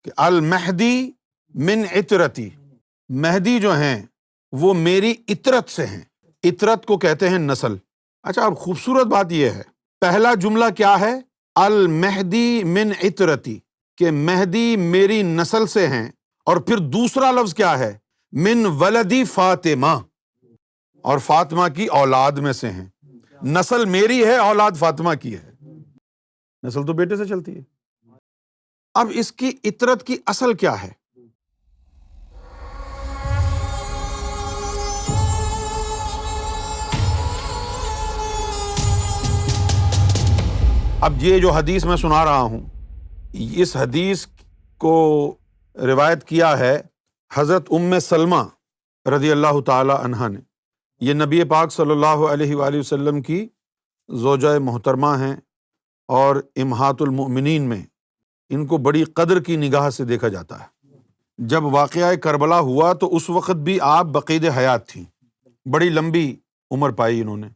کہ المہدی من عطرتی، مہدی جو ہیں وہ میری عطرت سے ہیں۔ عطرت کو کہتے ہیں نسل۔ اچھا، اب خوبصورت بات یہ ہے، پہلا جملہ کیا ہے؟ المہدی من عطرتی، کہ مہدی میری نسل سے ہیں، اور پھر دوسرا لفظ کیا ہے؟ من ولدی فاطمہ، اور فاطمہ کی اولاد میں سے ہیں۔ نسل میری ہے، اولاد فاطمہ کی ہے، نسل تو بیٹے سے چلتی ہے۔ اب اس کی عطرت کی اصل کیا ہے؟ اب یہ جو حدیث میں سنا رہا ہوں، اس حدیث کو روایت کیا ہے حضرت ام سلمہ رضی اللہ تعالی عنہا نے۔ یہ نبی پاک صلی اللہ علیہ وآلہ وسلم کی زوجہ محترمہ ہیں، اور امہات المؤمنین میں ان کو بڑی قدر کی نگاہ سے دیکھا جاتا ہے۔ جب واقعہ کربلا ہوا تو اس وقت بھی آپ بقید حیات تھیں، بڑی لمبی عمر پائی انہوں نے۔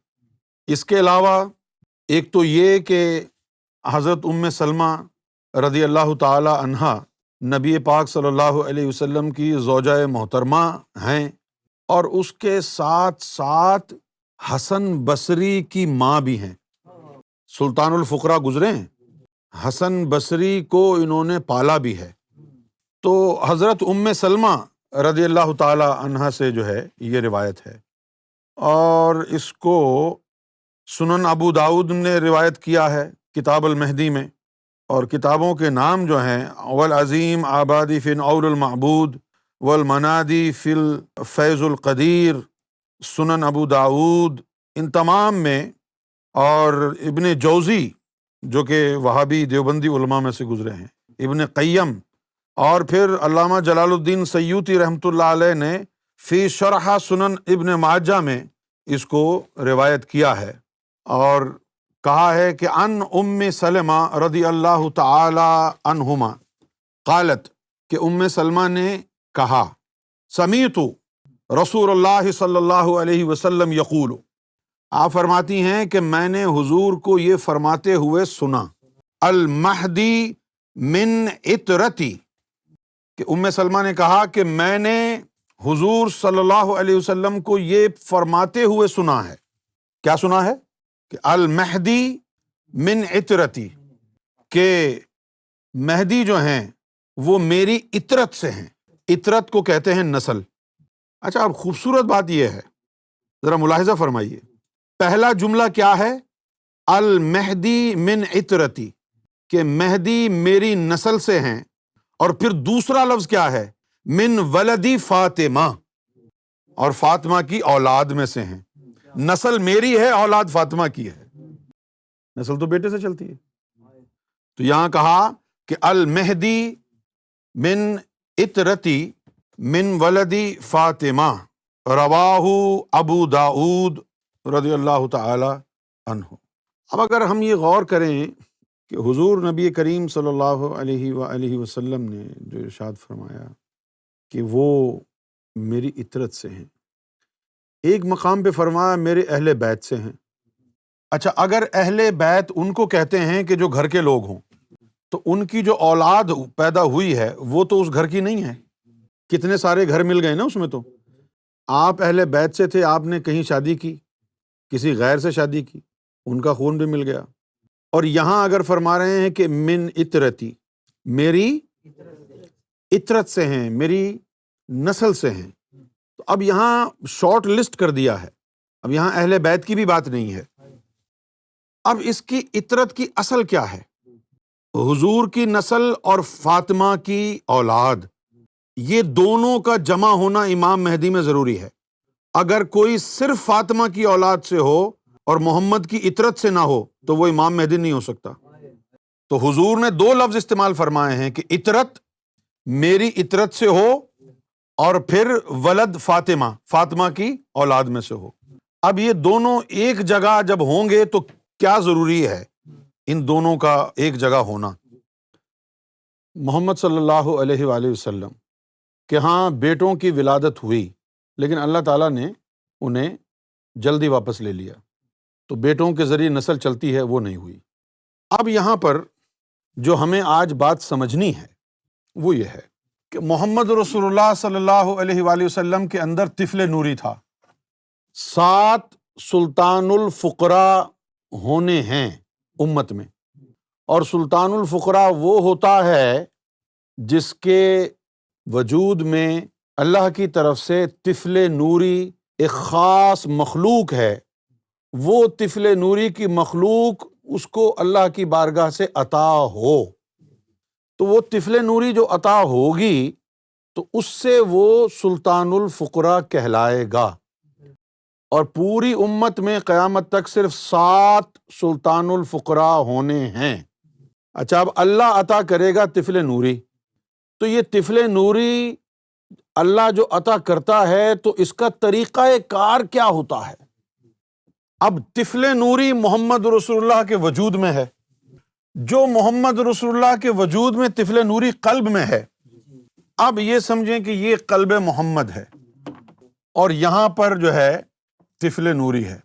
اس کے علاوہ ایک تو یہ کہ حضرت ام سلمہ رضی اللہ تعالی عنہا نبی پاک صلی اللہ علیہ وسلم کی زوجہ محترمہ ہیں، اور اس کے ساتھ ساتھ حسن بصری کی ماں بھی ہیں۔ سلطان الفقراء گزرے ہیں، حسن بصری کو انہوں نے پالا بھی ہے۔ تو حضرت ام سلمہ رضی اللہ تعالی عنہا سے جو ہے یہ روایت ہے، اور اس کو سنن ابو داؤد نے روایت کیا ہے کتاب المہدی میں، اور کتابوں کے نام جو ہیں والعظیم آبادی فی نور المعبود، والمنادی فی الفیض القدیر، سنن ابو داؤد، ان تمام میں، اور ابن جوزی جو کہ وہابی دیوبندی علماء میں سے گزرے ہیں، ابن قیم، اور پھر علامہ جلال الدین سیوطی رحمۃ اللہ علیہ نے فی شرح سنن ابن ماجہ میں اس کو روایت کیا ہے، اور کہا ہے کہ ان ام سلمہ رضی اللہ تعالی عنہما قالت، کہ ام سلمہ نے کہا سمیعت رسول اللہ صلی اللہ علیہ وسلم یقول، آپ فرماتی ہیں کہ میں نے حضور کو یہ فرماتے ہوئے سنا، المہدی من عطرتی، کہ ام سلمہ نے کہا کہ میں نے حضور صلی اللہ علیہ وسلم کو یہ فرماتے ہوئے سنا ہے۔ کیا سنا ہے؟ کہ المہدی من عطرتی، کہ مہدی جو ہیں وہ میری عطرت سے ہیں۔ عطرت کو کہتے ہیں نسل۔ اچھا، اب خوبصورت بات یہ ہے، ذرا ملاحظہ فرمائیے، پہلا جملہ کیا ہے؟ المہدی من عطرتی، کہ مہدی میری نسل سے ہیں، اور پھر دوسرا لفظ کیا ہے؟ من ولدی فاطمہ، اور فاطمہ کی اولاد میں سے ہیں۔ نسل میری ہے، اولاد فاطمہ کی ہے، نسل تو بیٹے سے چلتی ہے۔ تو یہاں کہا کہ المہدی من عطرتی من ولدی فاطمہ، رواہ ابو داؤد رضی اللہ تعالی عنہ۔ اب اگر ہم یہ غور کریں کہ حضور نبی کریم صلی اللہ علیہ وآلہ وسلم نے جو ارشاد فرمایا کہ وہ میری عطرت سے ہیں، ایک مقام پہ فرمایا میرے اہل بیت سے ہیں۔ اچھا، اگر اہل بیت ان کو کہتے ہیں کہ جو گھر کے لوگ ہوں، تو ان کی جو اولاد پیدا ہوئی ہے وہ تو اس گھر کی نہیں ہے۔ کتنے سارے گھر مل گئے نا اس میں، تو آپ اہل بیت سے تھے، آپ نے کہیں شادی کی، کسی غیر سے شادی کی، ان کا خون بھی مل گیا۔ اور یہاں اگر فرما رہے ہیں کہ من عطرتی، میری عطرت سے ہیں، میری نسل سے ہیں، تو اب یہاں شارٹ لسٹ کر دیا ہے، اب یہاں اہل بیت کی بھی بات نہیں ہے۔ اب اس کی عطرت کی اصل کیا ہے؟ حضور کی نسل اور فاطمہ کی اولاد، یہ دونوں کا جمع ہونا امام مہدی میں ضروری ہے۔ اگر کوئی صرف فاطمہ کی اولاد سے ہو اور محمد کی عطرت سے نہ ہو تو وہ امام مہدی نہیں ہو سکتا۔ تو حضور نے دو لفظ استعمال فرمائے ہیں کہ عطرت میری عطرت سے ہو، اور پھر ولد فاطمہ، فاطمہ کی اولاد میں سے ہو۔ اب یہ دونوں ایک جگہ جب ہوں گے تو کیا ضروری ہے ان دونوں کا ایک جگہ ہونا؟ محمد صلی اللہ علیہ وآلہ وسلم کہ ہاں بیٹوں کی ولادت ہوئی، لیکن اللہ تعالیٰ نے انہیں جلدی واپس لے لیا، تو بیٹوں کے ذریعے نسل چلتی ہے وہ نہیں ہوئی۔ اب یہاں پر جو ہمیں آج بات سمجھنی ہے وہ یہ ہے کہ محمد رسول اللہ صلی اللہ علیہ وآلہ وسلم کے اندر طفل نوری تھا۔ 7 سلطان الفقراء ہونے ہیں امت میں، اور سلطان الفقراء وہ ہوتا ہے جس کے وجود میں اللہ کی طرف سے طفل نوری ایک خاص مخلوق ہے، وہ طفل نوری کی مخلوق اس کو اللہ کی بارگاہ سے عطا ہو، تو وہ طفل نوری جو عطا ہوگی تو اس سے وہ سلطان الفقراء کہلائے گا۔ اور پوری امت میں قیامت تک صرف 7 سلطان الفقراء ہونے ہیں۔ اچھا، اب اللہ عطا کرے گا طفل نوری، تو یہ طفل نوری اللہ جو عطا کرتا ہے تو اس کا طریقہ کار کیا ہوتا ہے؟ اب طفل نوری محمد رسول اللہ کے وجود میں ہے، جو محمد رسول اللہ کے وجود میں طفل نوری قلب میں ہے، اب یہ سمجھیں کہ یہ قلب محمد ہے اور یہاں پر جو ہے طفل نوری ہے۔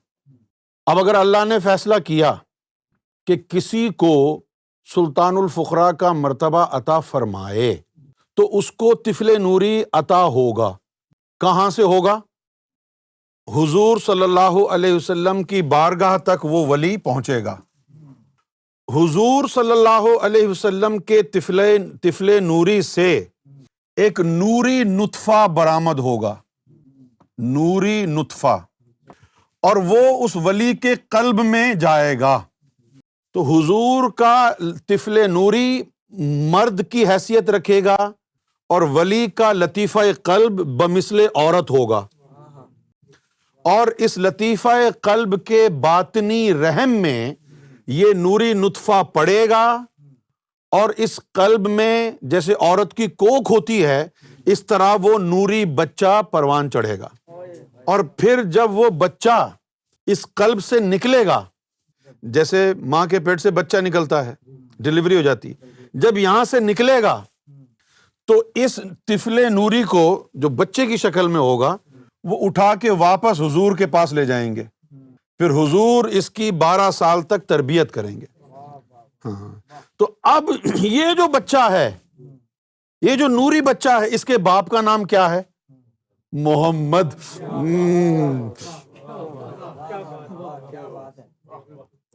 اب اگر اللہ نے فیصلہ کیا کہ کسی کو سلطان الفقراء کا مرتبہ عطا فرمائے تو اس کو طفل نوری عطا ہوگا۔ کہاں سے ہوگا؟ حضور صلی اللہ علیہ وسلم کی بارگاہ تک وہ ولی پہنچے گا۔ حضور صلی اللہ علیہ وسلم کے طفل نوری سے ایک نوری نطفہ برآمد ہوگا، نوری نطفہ، اور وہ اس ولی کے قلب میں جائے گا۔ تو حضور کا طفل نوری مرد کی حیثیت رکھے گا اور ولی کا لطیفہ قلب بمثل عورت ہوگا، اور اس لطیفہ قلب کے باطنی رحم میں یہ نوری نطفہ پڑے گا، اور اس قلب میں جیسے عورت کی کوکھ ہوتی ہے اس طرح وہ نوری بچہ پروان چڑھے گا، اور پھر جب وہ بچہ اس قلب سے نکلے گا، جیسے ماں کے پیٹ سے بچہ نکلتا ہے، ڈیلیوری ہو جاتی، جب یہاں سے نکلے گا تو اس طفل نوری کو جو بچے کی شکل میں ہوگا وہ اٹھا کے واپس حضور کے پاس لے جائیں گے، پھر حضور اس کی 12 سال تک تربیت کریں گے۔ ہاں، تو اب یہ جو بچہ ہے، یہ جو نوری بچہ ہے، اس کے باپ کا نام کیا ہے؟ محمد۔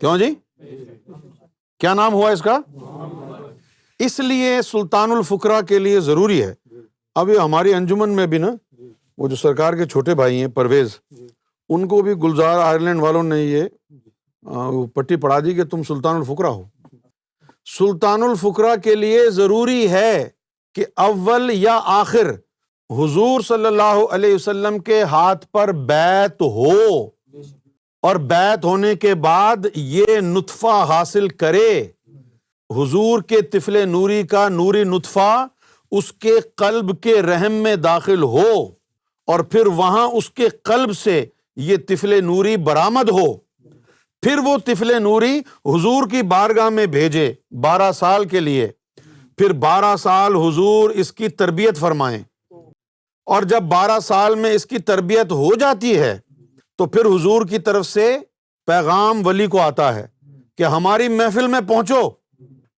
کیوں جی؟ کیا نام ہوا اس کا؟ اس لیے سلطان الفقراء کے لیے ضروری ہے۔ اب یہ ہماری انجمن میں بھی نا، وہ جو سرکار کے چھوٹے بھائی ہیں پرویز، ان کو بھی گلزار آئرلینڈ والوں نے یہ پٹی پڑھا دی کہ تم سلطان الفقراء ہو۔ سلطان الفقراء کے لیے ضروری ہے کہ اول یا آخر حضور صلی اللہ علیہ وسلم کے ہاتھ پر بیعت ہو، اور بیعت ہونے کے بعد یہ نطفہ حاصل کرے، حضور کے طفل نوری کا نوری نطفہ اس کے قلب کے رحم میں داخل ہو، اور پھر وہاں اس کے قلب سے یہ طفل نوری برآمد ہو، پھر وہ طفل نوری حضور کی بارگاہ میں بھیجے 12 سال کے لیے، پھر 12 سال حضور اس کی تربیت فرمائیں، اور جب 12 سال میں اس کی تربیت ہو جاتی ہے تو پھر حضور کی طرف سے پیغام ولی کو آتا ہے کہ ہماری محفل میں پہنچو۔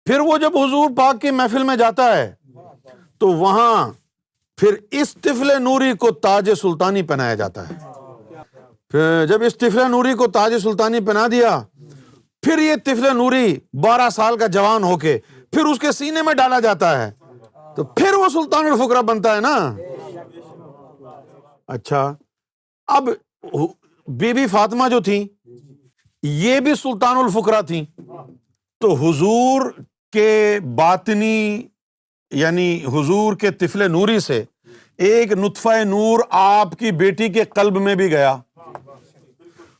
پھر وہ جب حضور پاک کی محفل میں جاتا ہے تو وہاں پھر اس طفل نوری کو تاج سلطانی پہنایا جاتا ہے۔ پھر جب اس طفل نوری کو تاج سلطانی پہنا دیا، پھر یہ طفل نوری 12 سال کا جوان ہو کے پھر اس کے سینے میں ڈالا جاتا ہے، تو پھر وہ سلطان الفقراء بنتا ہے نا۔ اچھا، اب بی بی فاطمہ جو تھیں یہ بھی سلطان الفقراء تھیں، تو حضور کے باطنی یعنی حضور کے طفل نوری سے ایک نطفہ نور آپ کی بیٹی کے قلب میں بھی گیا،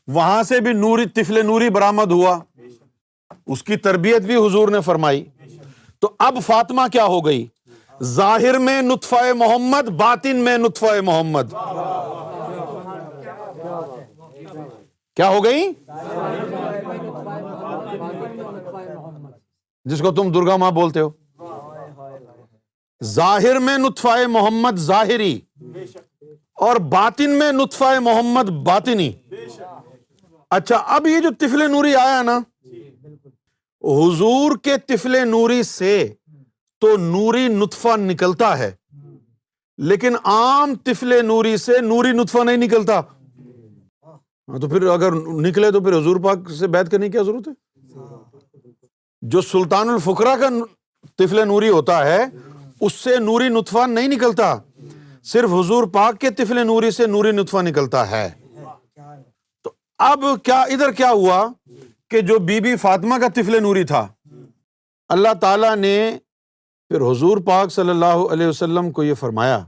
وہاں سے بھی نوری طفل نوری برآمد ہوا، اس کی تربیت بھی حضور نے فرمائی۔ تو اب فاطمہ کیا ہو گئی؟ ظاہر میں نطفہ محمد، باطن میں نطفہ محمد۔ کیا ہو گئی؟ جس کو تم درگا ماں بولتے ہو، ظاہر میں نطفہ محمد ظاہری، اور باطن میں نطفہ محمد باطنی۔ اچھا، اب یہ جو طفل نوری آیا نا، حضور کے طفل نوری سے تو نوری نطفہ نکلتا ہے، لیکن عام طفل نوری سے نوری نطفہ نہیں نکلتا. تو پھر اگر نکلے تو پھر حضور پاک سے بیعت کرنے کی کیا ضرورت ہے؟ جو سلطان الفقراء کا طفل نوری ہوتا ہے اس سے نوری نطفہ نہیں نکلتا، صرف حضور پاک کے طفل نوری سے نوری نطفہ نکلتا ہے. تو اب ادھر کیا ہوا کہ جو بی بی فاطمہ کا طفل نوری تھا، اللہ تعالیٰ نے پھر حضور پاک صلی اللہ علیہ وسلم کو یہ فرمایا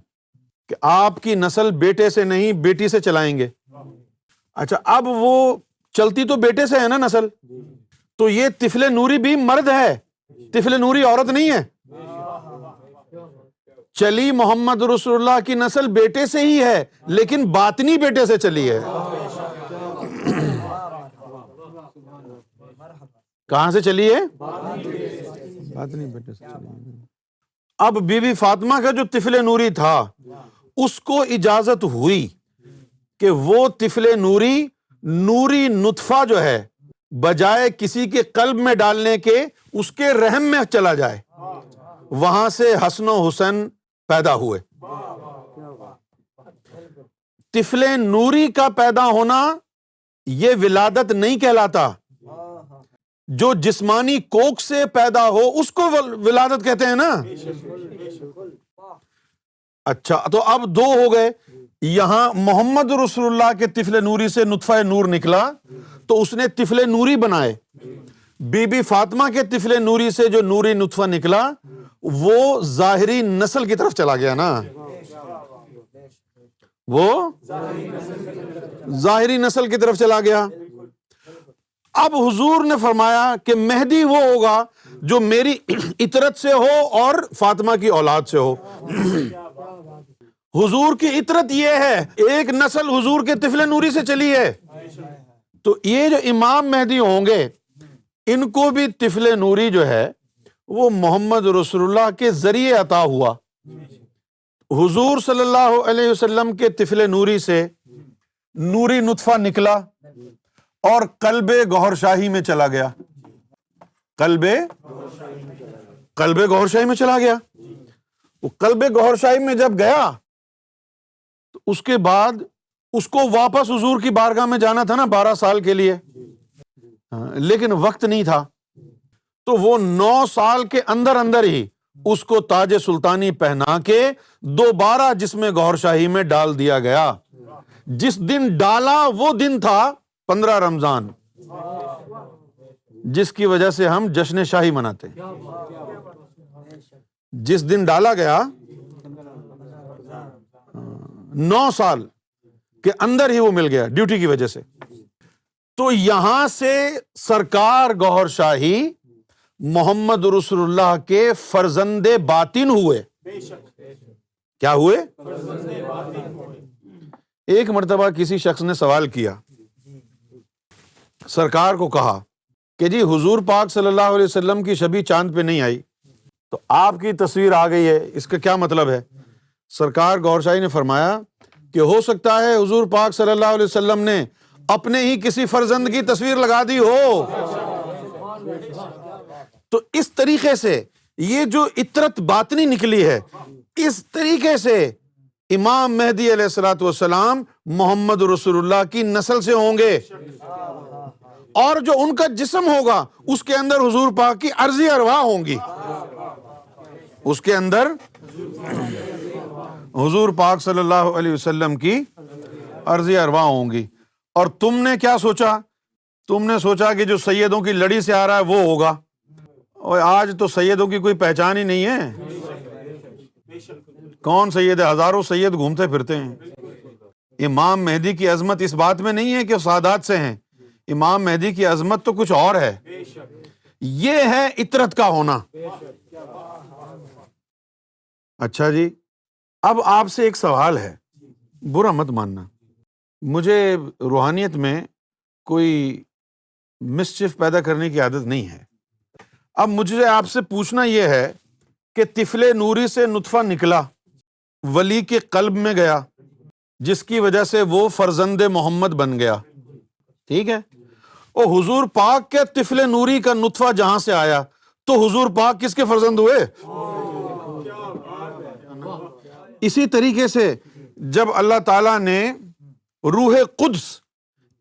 کہ آپ کی نسل بیٹے سے نہیں بیٹی سے چلائیں گے. اچھا، اب وہ چلتی تو بیٹے سے ہے نا نسل، تو یہ طفل نوری بھی مرد ہے، طفل نوری عورت نہیں ہے. چلی محمد رسول اللہ کی نسل بیٹے سے ہی ہے، لیکن باطنی بیٹے سے چلی ہے. کہاں سے چلی ہے؟ باطنی بیٹے سے چلی ہے. اب بی بی فاطمہ کا جو طفل نوری تھا اس کو اجازت ہوئی کہ وہ طفل نوری نوری نطفہ جو ہے بجائے کسی کے قلب میں ڈالنے کے اس کے رحم میں چلا جائے، وہاں سے حسن و حسین پیدا ہوئے. طفل نوری کا پیدا ہونا یہ ولادت نہیں کہلاتا، جو جسمانی کوکھ سے پیدا ہو اس کو ولادت کہتے ہیں نا. اچھا، تو اب دو ہو گئے. یہاں محمد رسول اللہ کے طفل نوری سے نطفہ نور نکلا تو اس نے طفل نوری بنائے. بی بی فاطمہ کے طفل نوری سے جو نوری نطفہ نکلا وہ ظاہری نسل کی طرف چلا گیا نا، وہ ظاہری نسل کی طرف چلا گیا. اب حضور نے فرمایا کہ مہدی وہ ہوگا جو میری اطرت سے ہو اور فاطمہ کی اولاد سے ہو. حضور کی اطرت یہ ہے، ایک نسل حضور کے طفل نوری سے چلی ہے. تو یہ جو امام مہدی ہوں گے ان کو بھی طفل نوری جو ہے وہ محمد رسول اللہ کے ذریعے عطا ہوا. حضور صلی اللہ علیہ وسلم کے طفل نوری سے نوری نطفہ نکلا اور قلب گوہر شاہی میں چلا گیا. قلب گوہر شاہی میں چلا گیا. وہ قلب گوہر شاہی میں جب گیا تو اس کے بعد اس کو واپس حضور کی بارگاہ میں جانا تھا نا 12 سال کے لیے، لیکن وقت نہیں تھا. تو وہ 9 سال کے اندر ہی اس کو تاج سلطانی پہنا کے دوبارہ جسم گوہر شاہی میں ڈال دیا گیا. جس دن ڈالا وہ دن تھا 15 رمضان، جس کی وجہ سے ہم جشن شاہی مناتے ہیں. جس دن ڈالا گیا 9 سال کے اندر ہی وہ مل گیا ڈیوٹی کی وجہ سے. تو یہاں سے سرکار گوہر شاہی محمد رسول اللہ کے فرزند باطن ہوئے. کیا ہوئے؟ ایک مرتبہ کسی شخص نے سوال کیا، سرکار کو کہا کہ جی حضور پاک صلی اللہ علیہ وسلم کی شبی چاند پہ نہیں آئی، تو آپ کی تصویر آ گئی ہے، اس کا کیا مطلب ہے؟ سرکار گوہر شاہی نے فرمایا کہ ہو سکتا ہے حضور پاک صلی اللہ علیہ وسلم نے اپنے ہی کسی فرزند کی تصویر لگا دی ہو. تو اس طریقے سے یہ جو اطرت باطنی نکلی ہے، اس طریقے سے امام مہدی علیہ الصلوۃ والسلام محمد رسول اللہ کی نسل سے ہوں گے، اور جو ان کا جسم ہوگا اس کے اندر حضور پاک کی عرضی ارواح ہوں گی. اس کے اندر حضور پاک صلی اللہ علیہ وسلم کی عرضی ارواح ہوں گی. اور تم نے کیا سوچا؟ تم نے سوچا کہ جو سیدوں کی لڑی سے آ رہا ہے وہ ہوگا، اور آج تو سیدوں کی کوئی پہچان ہی نہیں ہے. کون سید ہے؟ ہزاروں سید گھومتے پھرتے ہیں. امام مہدی کی عظمت اس بات میں نہیں ہے کہ سادات سے ہیں، امام مہدی کی عظمت تو کچھ اور ہے. یہ ہے اطرت کا ہونا. اچھا جی، اب آپ سے ایک سوال ہے، برا مت ماننا، مجھے روحانیت میں کوئی مسچف پیدا کرنے کی عادت نہیں ہے. اب مجھے آپ سے پوچھنا یہ ہے کہ طفل نوری سے نطفہ نکلا، ولی کے قلب میں گیا، جس کی وجہ سے وہ فرزند محمد بن گیا، ٹھیک ہے؟ اور حضور پاک کے طفل نوری کا نطفہ جہاں سے آیا تو حضور پاک کس کے فرزند ہوئے؟ اسی طریقے سے جب اللہ تعالیٰ نے روح قدس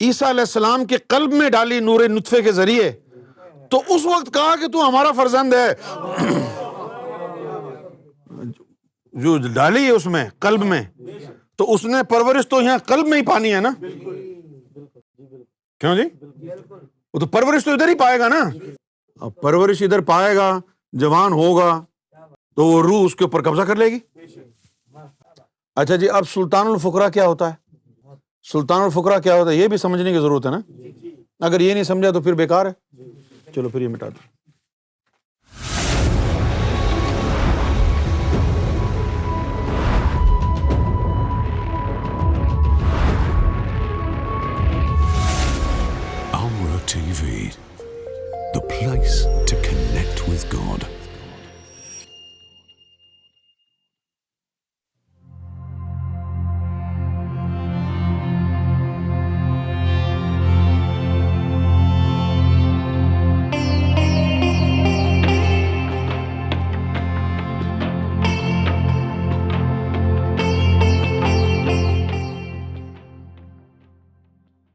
عیسیٰ علیہ السلام کے قلب میں ڈالی نور نطفے کے ذریعے، تو اس وقت کہا کہ تو ہمارا فرزند ہے، جو ڈالی ہے اس میں قلب میں، تو اس نے پرورش تو یہاں قلب میں ہی پانی ہے نا، کیوں جی؟ وہ تو پرورش تو ادھر ہی پائے گا نا، اب پرورش ادھر پائے گا، جوان ہوگا تو وہ روح اس کے اوپر قبضہ کر لے گی۔ اچھا جی، اب سلطان الفقراء کیا ہوتا ہے؟ سلطان الفقراء کیا ہوتا ہے یہ بھی سمجھنے کی ضرورت ہے نا، اگر یہ نہیں سمجھا تو پھر بیکار ہے۔ چلو پھر یہ مٹا دو۔